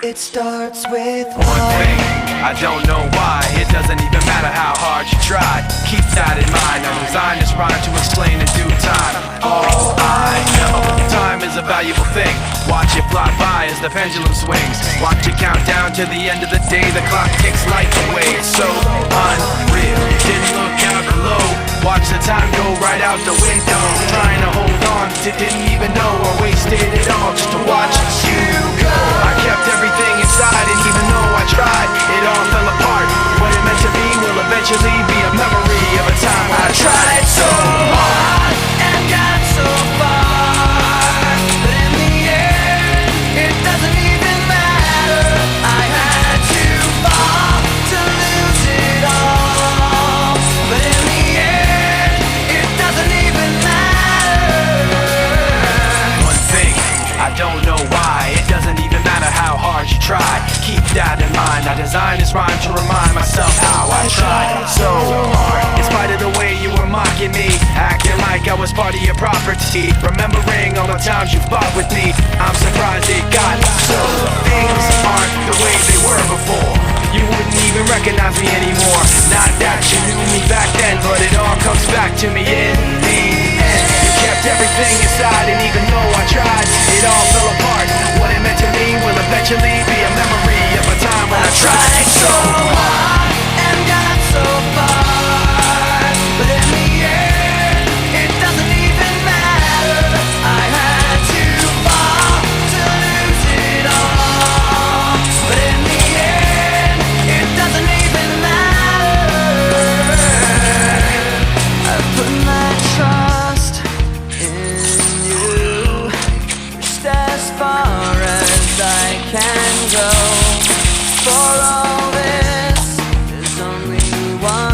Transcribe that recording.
It starts with one thing, I don't know why. It doesn't even matter how hard you try. Keep that in mind. I designed this rhyme to explain in due time. All I know, time is a valuable thing. Watch it fly by as the pendulum swings. Watch it count down to the end of the day. The clock ticks life away. It's so unreal. Didn't look out below. Watch the time go right out the window. Trying to hold on, didn't even know I wasted it all just to watch you go. I kept everything inside, and even though I tried, it all fell apart. What it meant to be will eventually be a memory of a time when I tried so hard and got so far, but in the end, it doesn't even matter. I had to fall to lose it all, but in the end, it doesn't even matter. One thing, I don't know why. It doesn't even matter how hard you try. Keep that in mind. I designed this rhyme to remind myself how I tried so hard. In spite of the way you were mocking me, acting like I was part of your property, remembering all the times you fought with me, I'm surprised it got so. Things aren't the way they were before. You wouldn't even recognize me anymore. Not that you knew me back then, but it all comes back to me in the end. You kept everything inside, and even though I tried, it all fell apart. What it meant to me will eventually be a memory of a time when I tried so hard and got so far, but in the end, it doesn't even matter. I had to fall to lose it all, but in the end, it doesn't even matter. I put my trust in you, just as far as I can go. For all this, there's only one